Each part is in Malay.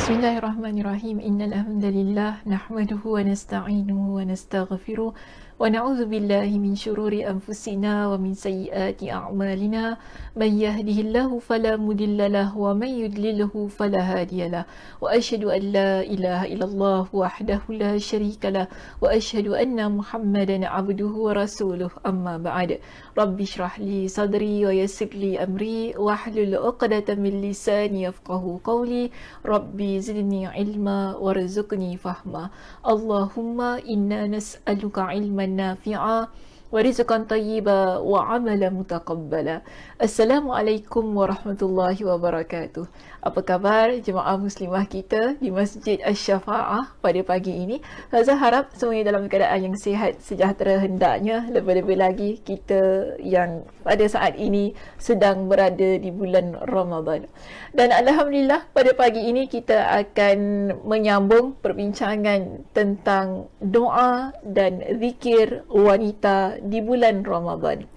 Bismillahirrahmanirrahim. Innal hamdalillah nahmaduhu wa nasta'inuhu wa nastaghfiruh wa na'udzu billahi min shururi anfusina wa min sayyiati a'malina. Man yahdihillahu fala mudilla lahu wa man yudlilhu fala hadiyalah. Wa asyhadu an la ilaha illallah wahdahu la syarika lah wa asyhadu anna Muhammadan 'abduhu wa rasuluh. Amma ba'd. Rabbi shrah li sadri wa yassir li amri wahlul 'uqdatam min lisani yafqahu qawli. Rabbi zidni ilma warzuqni fahma. Allahumma inna nas'aluka ilman nafi'a wa rizqan tayyiba wa amalan mutaqabbala. Assalamualaikum warahmatullahi wabarakatuh. Apa khabar jemaah muslimah kita di Masjid Asy-Syafa'ah pada pagi ini? Saya harap semuanya dalam keadaan yang sihat, sejahtera hendaknya. Lebih-lebih lagi kita yang pada saat ini sedang berada di bulan Ramadan. Dan alhamdulillah pada pagi ini kita akan menyambung perbincangan tentang doa dan zikir wanita di bulan Ramadan.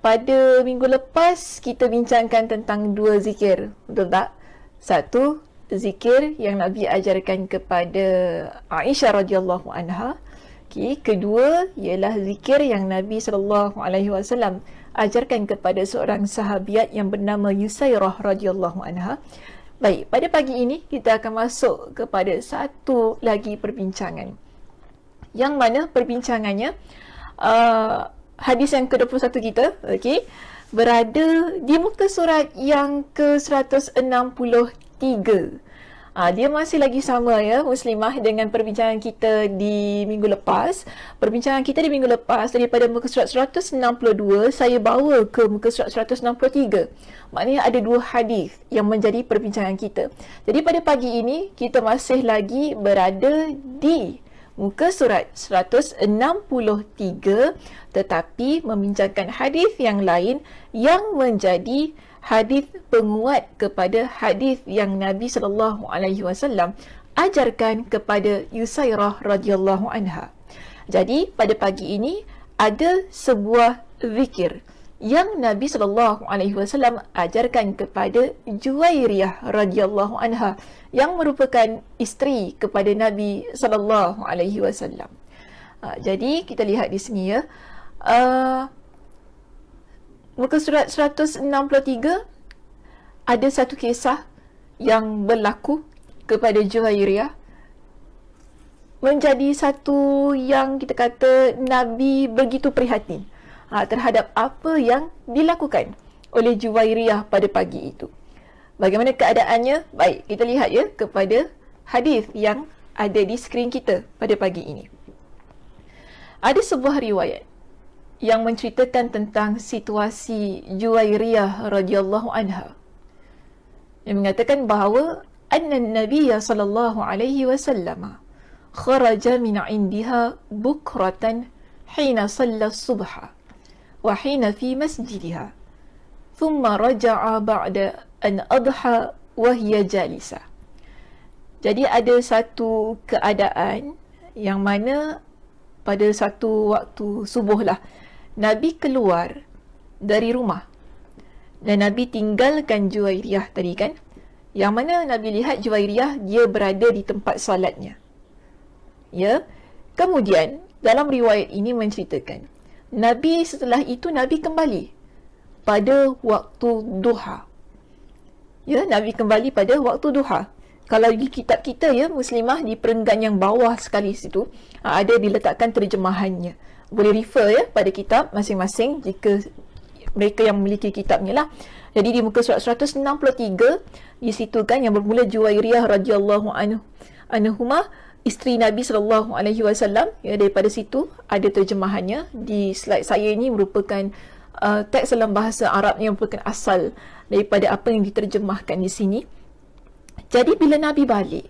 Pada minggu lepas kita bincangkan tentang dua zikir, betul tak? Satu, zikir yang Nabi ajarkan kepada Aisyah radhiyallahu anha. Okay. Kedua ialah zikir yang Nabi SAW ajarkan kepada seorang sahabiat yang bernama Yusairah radhiyallahu anha. Baik, pada pagi ini kita akan masuk kepada satu lagi perbincangan, yang mana perbincangannya hadis yang ke-21 kita, okey, berada di muka surat yang ke-163. Dia masih lagi sama ya muslimah dengan perbincangan kita di minggu lepas. Perbincangan kita di minggu lepas daripada muka surat 162 saya bawa ke muka surat 163. Maknanya ada dua hadis yang menjadi perbincangan kita. Jadi pada pagi ini kita masih lagi berada di muka surat 163 tetapi membincangkan hadis yang lain yang menjadi hadis penguat kepada hadis yang Nabi SAW ajarkan kepada Yusairah radhiyallahu anha. Jadi pada pagi ini ada sebuah zikir yang Nabi SAW ajarkan kepada Juwairiyah radhiyallahu anha yang merupakan isteri kepada Nabi SAW. Jadi kita lihat di sini ya. Muka surat 163 ada satu kisah yang berlaku kepada Juwairiyah, menjadi satu yang kita kata Nabi begitu prihatin terhadap apa yang dilakukan oleh Juwairiyah pada pagi itu. Bagaimana keadaannya? Baik, kita lihat ya kepada hadis yang ada di skrin kita pada pagi ini. Ada sebuah riwayat yang menceritakan tentang situasi Juwairiyah radhiyallahu anha, yang mengatakan bahawa anna Nabiyya sallallahu alaihi wasallam kharaja min indiha bukratan hina shalla subha wa hina fi masjidiha thumma raja'a ba'da an adha wa hiya jalisa. Jadi ada satu keadaan yang mana pada satu waktu subuh lah Nabi keluar dari rumah dan Nabi tinggalkan Juwairiyah tadi kan, yang mana Nabi lihat Juwairiyah dia berada di tempat solatnya ya. Kemudian dalam riwayat ini menceritakan Nabi setelah itu Nabi kembali pada waktu duha ya. Nabi kembali pada waktu duha. Kalau di kitab kita ya muslimah, di perenggan yang bawah sekali situ ada diletakkan terjemahannya. Boleh refer ya pada kitab masing-masing jika mereka yang memiliki kitabnya lah. Jadi di muka surat 163 di situ kan yang bermula Juwairiyah radhiyallahu anhuma, isteri Nabi SAW ya. Daripada situ ada terjemahannya. Di slide saya ini merupakan teks dalam bahasa Arab yang merupakan asal daripada apa yang diterjemahkan di sini. Jadi bila Nabi balik,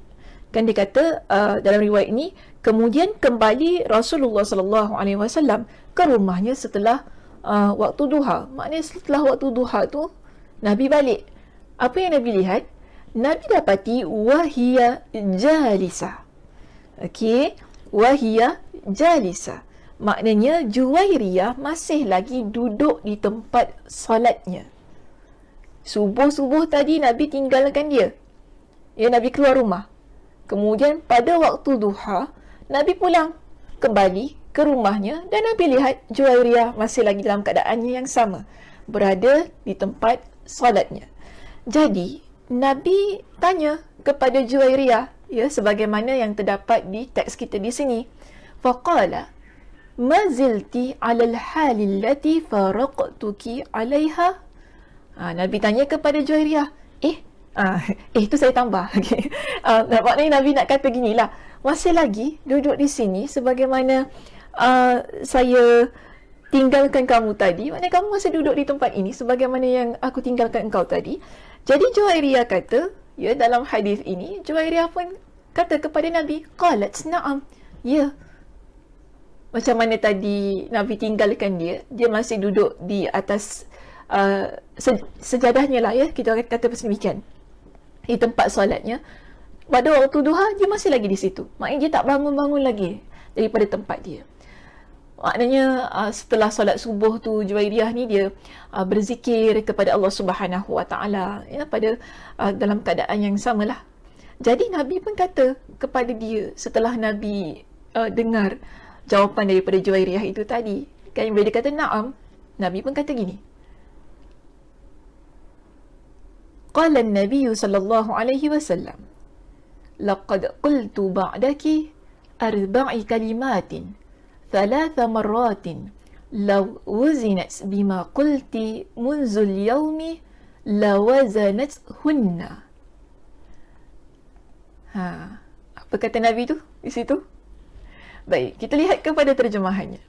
kan dia kata dalam riwayat ini, kemudian kembali Rasulullah SAW ke rumahnya setelah waktu duha. Maknanya setelah waktu duha tu Nabi balik. Apa yang Nabi lihat? Nabi dapati wahia jalisa. Okey, wahia jalisa. Maknanya Juwairiyah masih lagi duduk di tempat solatnya. Subuh-subuh tadi Nabi tinggalkan dia. Ya, Nabi keluar rumah. Kemudian pada waktu duha, Nabi pulang kembali ke rumahnya dan Nabi lihat Juwairiyah masih lagi dalam keadaannya yang sama, berada di tempat solatnya. Jadi, Nabi tanya kepada Juwairiyah, ya, sebagaimana yang terdapat di teks kita di sini. Faqala, ma zilti 'ala al-hali allati faraqtuki 'alayha? Nabi tanya kepada Juwairiyah. Itu saya tambah. Okay. Maknanya Nabi nak kata ginilah, masih lagi duduk di sini sebagaimana saya tinggalkan kamu tadi. Maknanya kamu masih duduk di tempat ini sebagaimana yang aku tinggalkan engkau tadi. Jadi Juwairiyah kata, ya, dalam hadis ini Juwairiyah pun kata kepada Nabi, qalat na'am. Ya. Macam mana tadi Nabi tinggalkan dia masih duduk di atas sejadahnya lah, ya, kita kata demikian, di tempat solatnya. Pada waktu duha dia masih lagi di situ. Maknanya dia tak bangun-bangun lagi daripada tempat dia. Maknanya setelah solat subuh tu, Juwairiyah ni dia berzikir kepada Allah Subhanahu Wa Taala, ya, pada dalam keadaan yang samalah. Jadi Nabi pun kata kepada dia setelah Nabi dengar jawapan daripada Juwairiyah itu tadi, kan, bila dia kata na'am, Nabi pun kata gini. Qala an-nabiy sallallahu alaihi wasallam, laqad qultu ba'daki arba'i kalimatin ثلاث مرات لو وزنت بما قلت منذ اليوم لوزنتهن. Apa kata Nabi tu di situ? Baik, kita lihat kepada terjemahannya.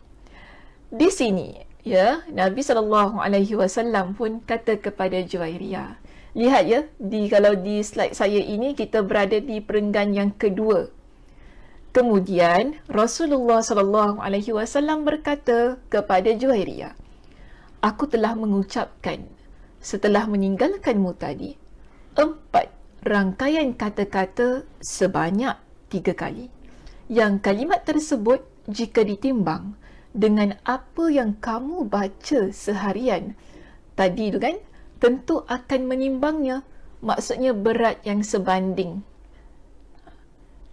Di sini, ya, Nabi SAW pun kata kepada Juwairiyah. Lihat, ya, kalau di slide saya ini kita berada di perenggan yang kedua. Kemudian Rasulullah SAW berkata kepada Juwairiyah, aku telah mengucapkan setelah meninggalkanmu tadi 4 rangkaian kata-kata sebanyak 3 kali. Yang kalimat tersebut jika ditimbang dengan apa yang kamu baca seharian tadi tu, kan, tentu akan menimbangnya, maksudnya berat yang sebanding.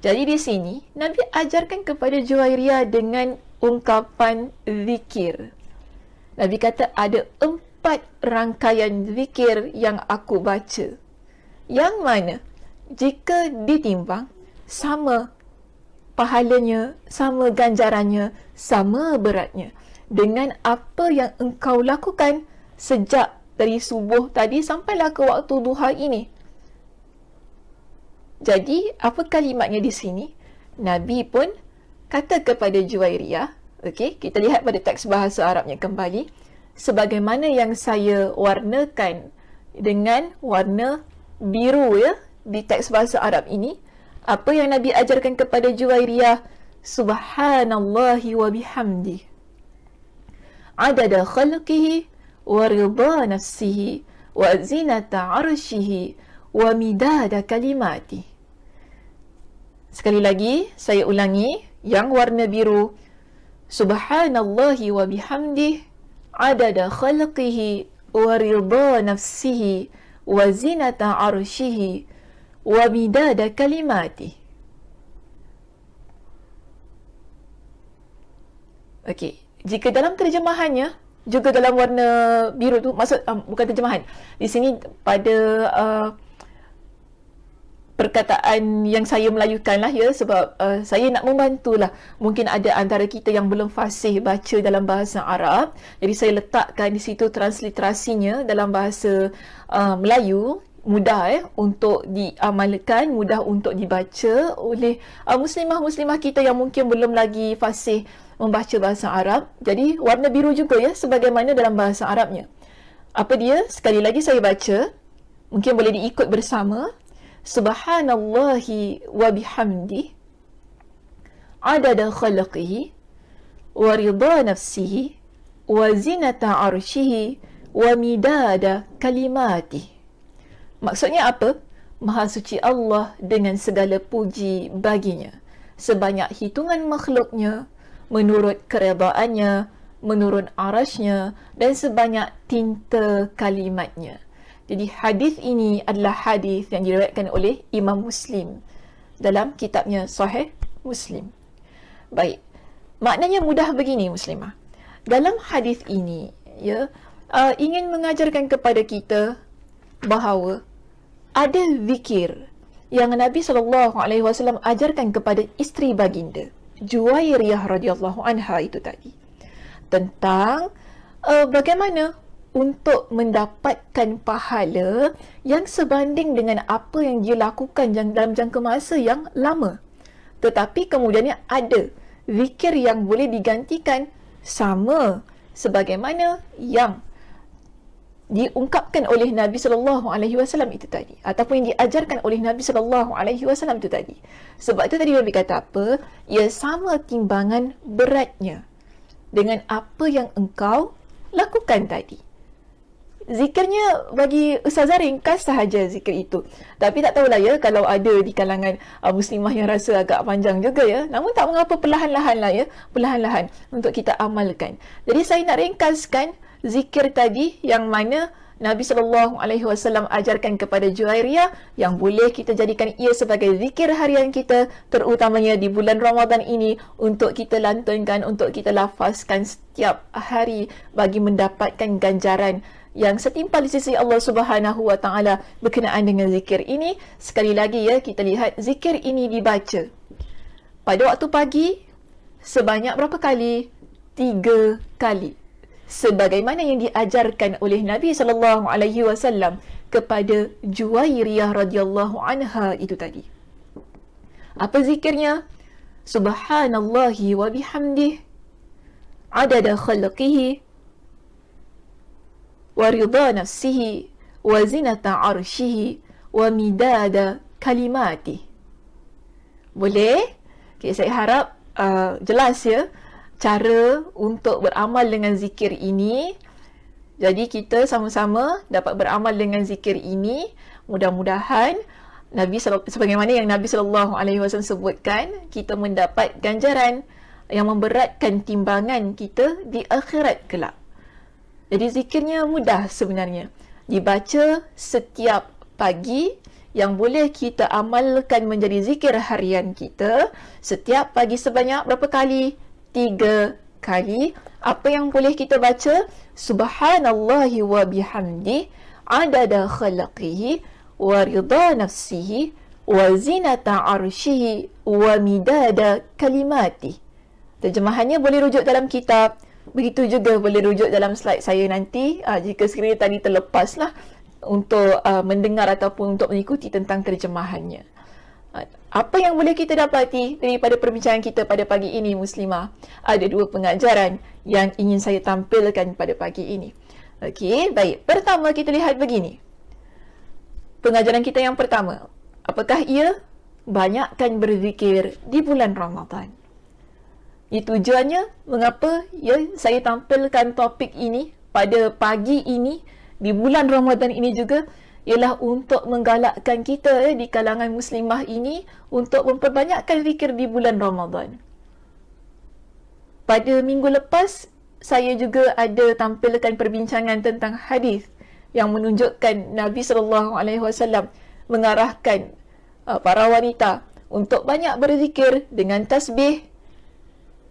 Jadi di sini Nabi ajarkan kepada Juwairiyah dengan ungkapan zikir. Nabi kata ada 4 rangkaian zikir yang aku baca, yang mana jika ditimbang sama pahalanya, sama ganjarannya, sama beratnya dengan apa yang engkau lakukan sejak dari subuh tadi sampailah ke waktu duha ini. Jadi, apa kalimatnya di sini? Nabi pun kata kepada Juwairiyah, okey, kita lihat pada teks bahasa Arabnya kembali, sebagaimana yang saya warnakan dengan warna biru, ya, di teks bahasa Arab ini, apa yang Nabi ajarkan kepada Juwairiyah, subhanallahi wa bihamdi, adada khalqihi wa ridha nafsihi wa zinata arshihi wa midada kalimati. Sekali lagi, saya ulangi, yang warna biru, subhanallahi wa bihamdih, adada khalqihi wa ridha nafsihi wa zinata arshihi wa midada kalimati. Okey, jika dalam terjemahannya juga dalam warna biru tu, maksud bukan terjemahan. Di sini pada perkataan yang saya melayukan lah, ya, sebab saya nak membantulah. Mungkin ada antara kita yang belum fasih baca dalam bahasa Arab, jadi saya letakkan di situ transliterasinya dalam bahasa Melayu, mudah untuk diamalkan, mudah untuk dibaca oleh muslimah-muslimah kita yang mungkin belum lagi fasih membaca bahasa Arab. Jadi warna biru juga, ya, sebagaimana dalam bahasa Arabnya. Apa dia? Sekali lagi saya baca, mungkin boleh diikut bersama. Subhanallahi wa bihamdi, adada khalqihi wa ridha nafsihi wa zinata arshihi wa midada kalimati. Maksudnya apa? Maha suci Allah dengan segala puji baginya, sebanyak hitungan makhluknya, menurut keredaannya, menurut arasnya, dan sebanyak tinta kalimatnya. Jadi hadis ini adalah hadis yang diriwayatkan oleh Imam Muslim dalam kitabnya Sahih Muslim. Baik. Maknanya mudah begini muslimah. Dalam hadis ini ingin mengajarkan kepada kita bahawa ada zikir yang Nabi SAW ajarkan kepada isteri baginda Juwairiyah radhiyallahu anha itu tadi, tentang bagaimana untuk mendapatkan pahala yang sebanding dengan apa yang dia lakukan dalam jangka masa yang lama. Tetapi kemudiannya ada zikir yang boleh digantikan sama sebagaimana yang diungkapkan oleh Nabi SAW itu tadi, ataupun yang diajarkan oleh Nabi SAW itu tadi. Sebab itu tadi Nabi kata apa? Ia sama timbangan beratnya dengan apa yang engkau lakukan tadi. Zikirnya bagi Ustazah ringkas sahaja zikir itu. Tapi tak tahulah ya, kalau ada di kalangan muslimah yang rasa agak panjang juga ya. Namun tak mengapa, perlahan-lahan lah ya. Perlahan-lahan untuk kita amalkan. Jadi saya nak ringkaskan zikir tadi yang mana Nabi SAW ajarkan kepada Juwairiyah yang boleh kita jadikan ia sebagai zikir harian kita, terutamanya di bulan Ramadan ini, untuk kita lantunkan, untuk kita lafazkan setiap hari bagi mendapatkan ganjaran yang setimpal di sisi Allah Subhanahu Wa Taala berkenaan dengan zikir ini. Sekali lagi ya, kita lihat zikir ini dibaca pada waktu pagi sebanyak berapa kali? 3 kali. Sebagaimana yang diajarkan oleh Nabi SAW kepada Juwairiyah radhiyallahu anha itu tadi. Apa zikirnya? Subhanallahi wa bihamdih adada khalqihi wa ridha nafsihi wa zinata arshihi wa midada kalimati. Boleh? Okay, saya harap jelas ya cara untuk beramal dengan zikir ini. Jadi kita sama-sama dapat beramal dengan zikir ini. Mudah-mudahan sebagaimana yang Nabi SAW sebutkan, kita mendapat ganjaran yang memberatkan timbangan kita di akhirat kelak. Jadi zikirnya mudah sebenarnya. Dibaca setiap pagi, yang boleh kita amalkan menjadi zikir harian kita setiap pagi sebanyak berapa kali? 3 kali. Apa yang boleh kita baca? Subhanallahi wa bihamdi adada khalqihi wa ridha nafsihi wa zinata arshihi wa midada kalimati. Terjemahannya boleh rujuk dalam kitab. Begitu juga boleh rujuk dalam slide saya nanti, jika sekiranya tadi terlepaslah untuk mendengar ataupun untuk mengikuti tentang terjemahannya. Apa yang boleh kita dapati daripada perbincangan kita pada pagi ini muslimah? Ada 2 pengajaran yang ingin saya tampilkan pada pagi ini. Okey, baik. Pertama kita lihat begini. Pengajaran kita yang pertama, apakah ia? Banyakkan berzikir di bulan Ramadan. Itu tujuannya mengapa saya tampilkan topik ini pada pagi ini di bulan Ramadan ini juga, ialah untuk menggalakkan kita di kalangan muslimah ini untuk memperbanyakkan zikir di bulan Ramadan. Pada minggu lepas, saya juga ada tampilkan perbincangan tentang hadis yang menunjukkan Nabi SAW mengarahkan para wanita untuk banyak berzikir dengan tasbih,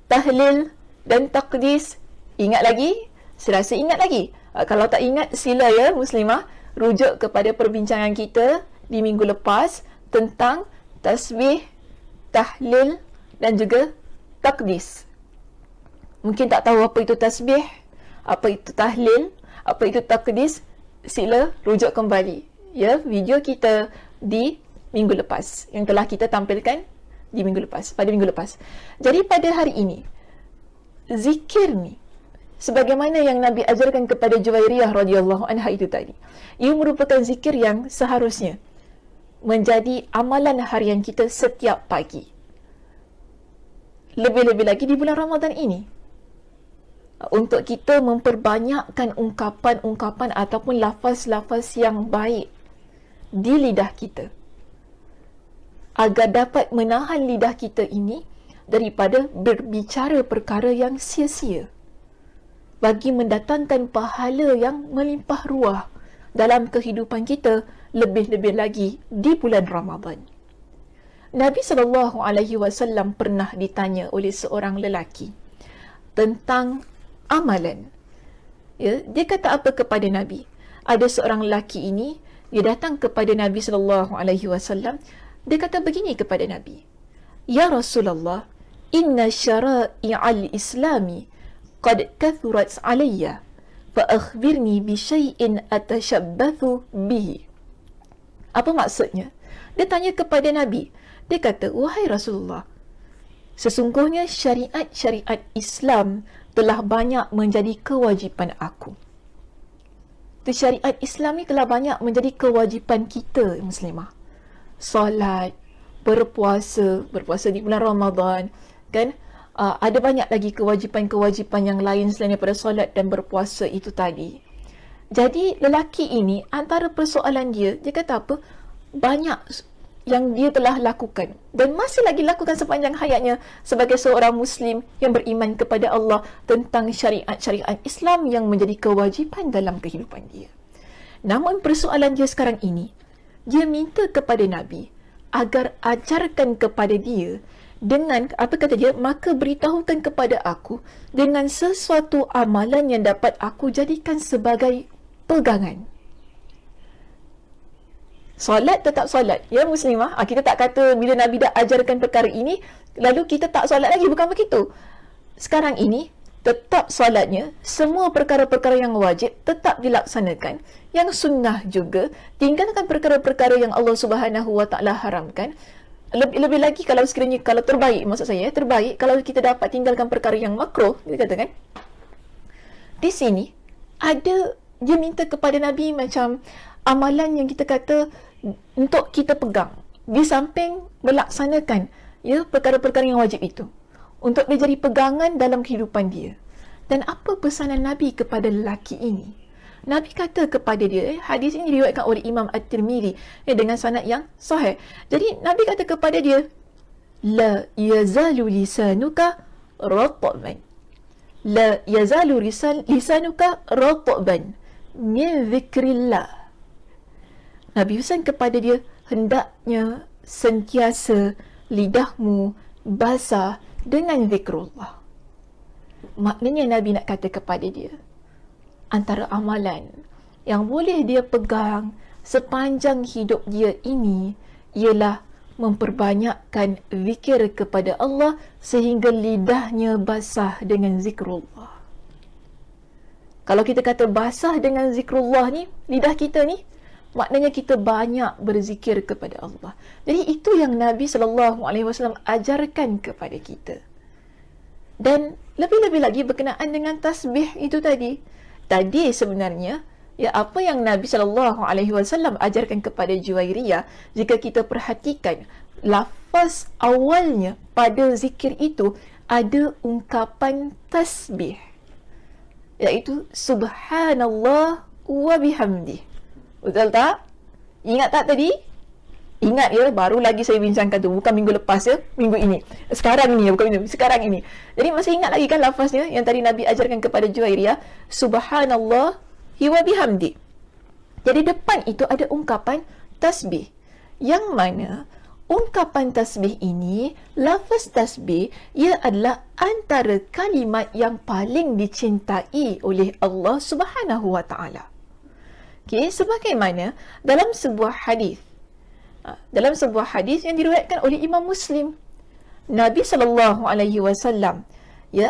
tahlil dan taqdis. Ingat lagi? Saya rasa ingat lagi. Kalau tak ingat, sila ya muslimah rujuk kepada perbincangan kita di minggu lepas tentang tasbih, tahlil dan juga taqdis. Mungkin tak tahu apa itu tasbih, apa itu tahlil, apa itu taqdis, sila rujuk kembali ya video kita di minggu lepas yang telah kita tampilkan di minggu lepas, pada minggu lepas. Jadi pada hari ini, zikir ni sebagaimana yang Nabi ajarkan kepada Juwairiyah radhiyallahu anha itu tadi, ia merupakan zikir yang seharusnya menjadi amalan harian kita setiap pagi. Lebih-lebih lagi di bulan Ramadan ini, untuk kita memperbanyakkan ungkapan-ungkapan ataupun lafaz-lafaz yang baik di lidah kita, agar dapat menahan lidah kita ini daripada berbicara perkara yang sia-sia, bagi mendatangkan pahala yang melimpah ruah dalam kehidupan kita, lebih-lebih lagi di bulan Ramadan. Nabi SAW pernah ditanya oleh seorang lelaki tentang amalan. Ya, dia kata apa kepada Nabi? Ada seorang lelaki ini, dia datang kepada Nabi SAW. Dia kata begini kepada Nabi, "Ya Rasulullah, inna syara'i'al islami qad kathurat alayya, fa akhbirni bi syai'in atashabbathu bihi." Apa maksudnya? Dia tanya kepada Nabi. Dia kata, "Wahai Rasulullah, sesungguhnya syariat-syariat Islam telah banyak menjadi kewajipan aku." Syariat Islam ni telah banyak menjadi kewajipan kita muslimah. Solat, berpuasa di bulan Ramadan, kan? Ada banyak lagi kewajipan-kewajipan yang lain selain daripada solat dan berpuasa itu tadi. Jadi lelaki ini, antara persoalan dia kata apa? Banyak yang dia telah lakukan dan masih lagi lakukan sepanjang hayatnya sebagai seorang Muslim yang beriman kepada Allah, tentang syariat-syariat Islam yang menjadi kewajipan dalam kehidupan dia. Namun persoalan dia sekarang ini, dia minta kepada Nabi agar ajarkan kepada dia dengan, apa kata dia, maka beritahukan kepada aku dengan sesuatu amalan yang dapat aku jadikan sebagai pegangan. Solat tetap solat, ya muslimah. Kita tak kata bila Nabi dah ajarkan perkara ini, lalu kita tak solat lagi, bukan begitu. Sekarang ini, tetap solatnya, semua perkara-perkara yang wajib tetap dilaksanakan, yang sunnah juga, tinggalkan perkara-perkara yang Allah Subhanahu Wa Taala haramkan. Lebih lagi kalau sekiranya, kalau terbaik, maksud saya, terbaik kalau kita dapat tinggalkan perkara yang makruh, kita katakan. Di sini, dia minta kepada Nabi macam amalan yang kita kata untuk kita pegang di samping melaksanakan perkara-perkara yang wajib itu, untuk dia jadi pegangan dalam kehidupan dia. Dan apa pesanan Nabi kepada lelaki ini? Nabi kata kepada dia, hadis ini diriwayatkan oleh Imam At-Tirmidzi dengan sanad yang sahih. Jadi Nabi kata kepada dia, la yazalu lisanuka ratban, la yazalu lisanuka ratban min zikrillah. Nabi pesan kepada dia, hendaknya sentiasa lidahmu basah dengan zikrullah. Maknanya Nabi nak kata kepada dia, antara amalan yang boleh dia pegang sepanjang hidup dia ini ialah memperbanyakkan zikir kepada Allah sehingga lidahnya basah dengan zikrullah. Kalau kita kata basah dengan zikrullah ni, lidah kita ni, maknanya kita banyak berzikir kepada Allah. Jadi itu yang Nabi SAW ajarkan kepada kita. Dan lebih-lebih lagi berkenaan dengan tasbih itu tadi. Tadi sebenarnya, apa yang Nabi SAW ajarkan kepada Juwairiyah, jika kita perhatikan, lafaz awalnya pada zikir itu ada ungkapan tasbih, iaitu subhanallah wa bihamdih. Betul tak? Ingat tak tadi? Ingat ya, baru lagi saya bincangkan tu, bukan minggu lepas ya, minggu ini. Sekarang ni ya, bukan minggu, sekarang ini. Jadi masih ingat lagi kan lafaznya yang tadi Nabi ajarkan kepada Juwairiyah, subhanallah wa bihamdi. Jadi depan itu ada ungkapan tasbih, yang mana ungkapan tasbih ini, lafaz tasbih, ia adalah antara kalimat yang paling dicintai oleh Allah Subhanahu Wa Taala. Okay, sebagaimana dalam sebuah hadis yang diriwayatkan oleh Imam Muslim, Nabi SAW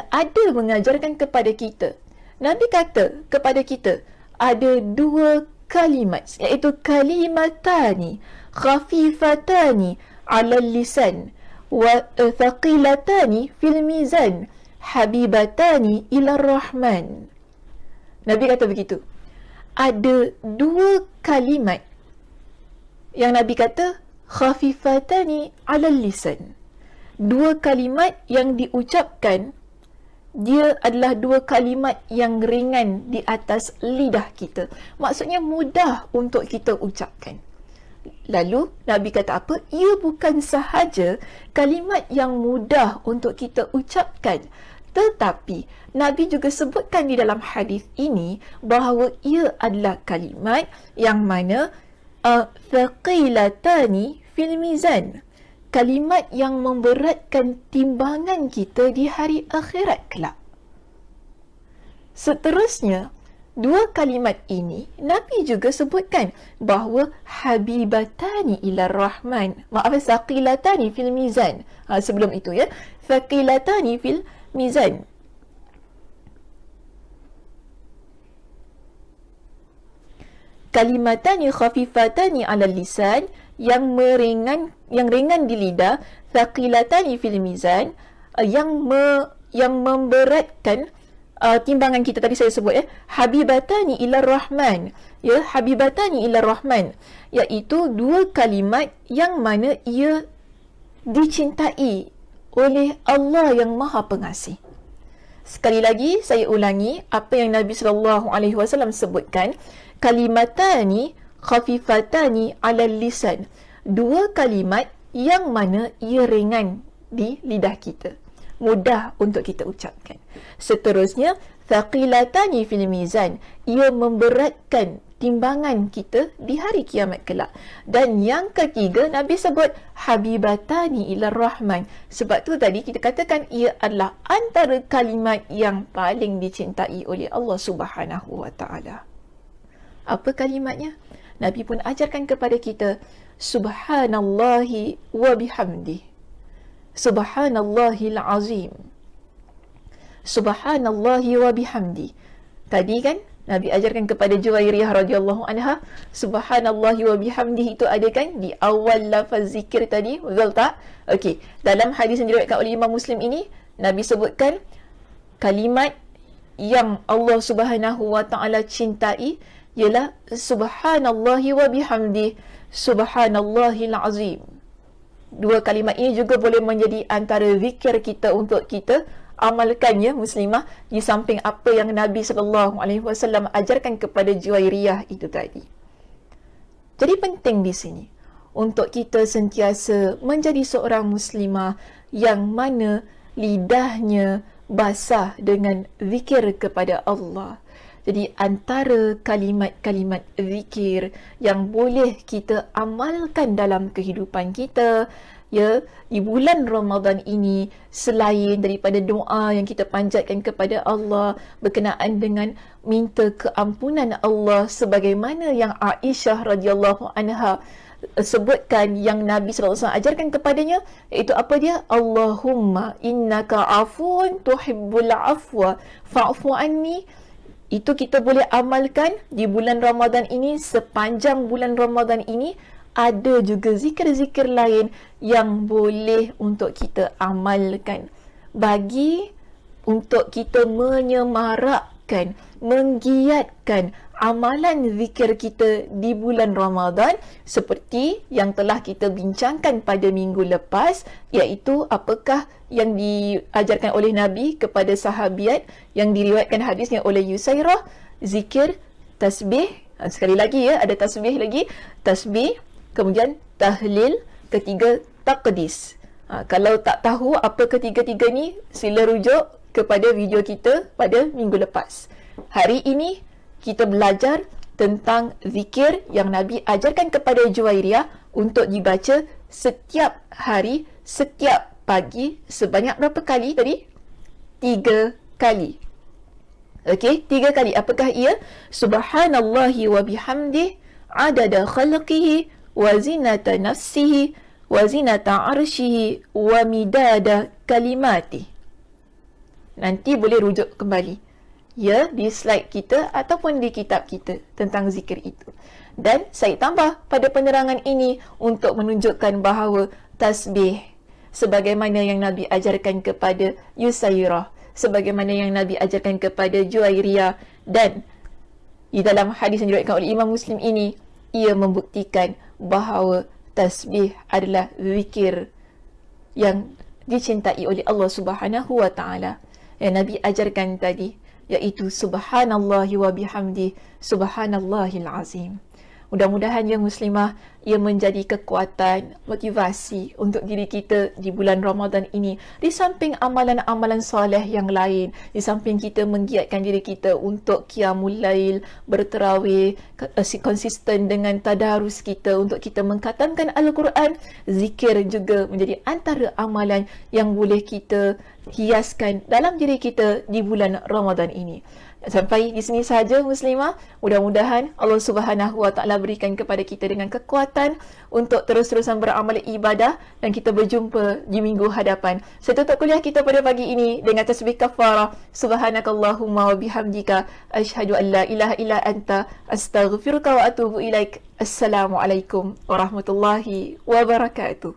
ada mengajarkan kepada kita. Nabi kata kepada kita ada dua kalimat, iaitu kalimatani khafifatani 'ala lisan wa thaqilatani fil mizan habibatani ila rahman. Nabi kata begitu. Ada dua kalimat yang Nabi kata khafifatani 'ala lisan. Dua kalimat yang diucapkan, dia adalah dua kalimat yang ringan di atas lidah kita. Maksudnya mudah untuk kita ucapkan. Lalu Nabi kata apa? Ia bukan sahaja kalimat yang mudah untuk kita ucapkan, Tetapi Nabi juga sebutkan di dalam hadis ini bahawa ia adalah kalimat yang mana thaqilatani fil mizan, kalimat yang memberatkan timbangan kita di hari akhirat kelak. Seterusnya, dua kalimat ini Nabi juga sebutkan bahawa habibatani ila rahman, saqilatani fil mizan. Sebelum itu ya, saqilatani fil mizan. Kalimatani khafifatani ala lisan, yang ringan di lidah, thaqilatani fil mizan, yang memberatkan timbangan kita. Tadi saya sebut ya, habibatani ila rahman, ya, habibatani ila rahman, iaitu dua kalimat yang mana ia dicintai oleh Allah yang Maha Pengasih. Sekali lagi saya ulangi apa yang Nabi SAW sebutkan, kalimatani khafifatani ala lisan, dua kalimat yang mana ia ringan di lidah kita, mudah untuk kita ucapkan. Seterusnya, thaqilatani fil mizan, ia memberatkan timbangan kita di hari kiamat kelak. Dan yang ketiga, Nabi sebut habibatani ila rahman. Sebab tu tadi kita katakan ia adalah antara kalimat yang paling dicintai oleh Allah Subhanahu wa taala. Apa kalimatnya? Nabi pun ajarkan kepada kita, subhanallahi wa bihamdi, subhanallahil azim, subhanallahi wa bihamdi. Tadi kan Nabi ajarkan kepada Juwairiyah radhiyallahu anha, subhanallahi wa bihamdi itu ada kan di awal lafaz zikir tadi, betul tak? Okey, dalam hadis yang diriwayatkan oleh Imam Muslim ini, Nabi sebutkan kalimat yang Allah Subhanahu wa taala cintai ialah subhanallahi wa bihamdi, subhanallahil azim. Dua kalimat ini juga boleh menjadi antara zikir kita untuk kita amalkan, ya muslimah, di samping apa yang Nabi SAW ajarkan kepada Juwairiyah itu tadi. Jadi penting di sini untuk kita sentiasa menjadi seorang muslimah yang mana lidahnya basah dengan zikir kepada Allah. Jadi antara kalimat-kalimat zikir yang boleh kita amalkan dalam kehidupan kita, ya, di bulan Ramadan ini, selain daripada doa yang kita panjatkan kepada Allah berkenaan dengan minta keampunan Allah, sebagaimana yang Aisyah radhiyallahu anha sebutkan, yang Nabi SAW ajarkan kepadanya, iaitu apa dia? Allahumma innaka afun tuhibbul afwa fa'fu anni. Itu kita boleh amalkan di bulan Ramadan ini. Sepanjang bulan Ramadan ini ada juga zikir-zikir lain yang boleh untuk kita amalkan, bagi untuk kita menyemarakkan, menggiatkan amalan zikir kita di bulan Ramadan, seperti yang telah kita bincangkan pada minggu lepas, iaitu apakah yang diajarkan oleh Nabi kepada sahabiat yang diriwayatkan hadisnya oleh Yusairah, zikir, tasbih. Sekali lagi ya, ada tasbih lagi, tasbih, kemudian tahlil, ketiga taqdis. Kalau tak tahu apa ketiga-tiga ni, sila rujuk kepada video kita pada minggu lepas. Hari ini kita belajar tentang zikir yang Nabi ajarkan kepada Juwairiyah untuk dibaca setiap hari, setiap pagi, sebanyak berapa kali tadi? 3 kali. Okey, 3 kali. Apakah ia? Subhanallahi wa bihamdih, adada khalqihi, wa zinata nafsihi, wa zinata arshihi, wa midada kalimati. Nanti boleh rujuk kembali, ya, di slide kita ataupun di kitab kita tentang zikir itu. Dan saya tambah pada penerangan ini untuk menunjukkan bahawa tasbih, sebagaimana yang Nabi ajarkan kepada Yusairah, sebagaimana yang Nabi ajarkan kepada Juwairiyah, dan di dalam hadis yang diriwayatkan oleh Imam Muslim ini, ia membuktikan bahawa tasbih adalah zikir yang dicintai oleh Allah Subhanahu wa taala. Yang Nabi ajarkan tadi, iaitu subhanallahi wa bihamdi, subhanallahil azim. Mudah-mudahan ya muslimah, ia menjadi kekuatan, motivasi untuk diri kita di bulan Ramadan ini. Di samping amalan-amalan soleh yang lain, di samping kita menggiatkan diri kita untuk qiyamul lail, berterawih, konsisten dengan tadarus kita untuk kita mengkhatamkan Al-Quran, zikir juga menjadi antara amalan yang boleh kita hiaskan dalam diri kita di bulan Ramadan ini. Sampai di sini saja Muslimah. Mudah-mudahan Allah Subhanahu Wa Taala berikan kepada kita dengan kekuatan untuk terus-terusan beramal ibadah dan kita berjumpa di minggu hadapan. Saya tutup kuliah kita pada pagi ini dengan tasbih kafarah. Subhanakallahumma wa bihamdika asyhadu an la ilaha illa anta astaghfiruka wa atubu ilaik. Assalamualaikum warahmatullahi wabarakatuh.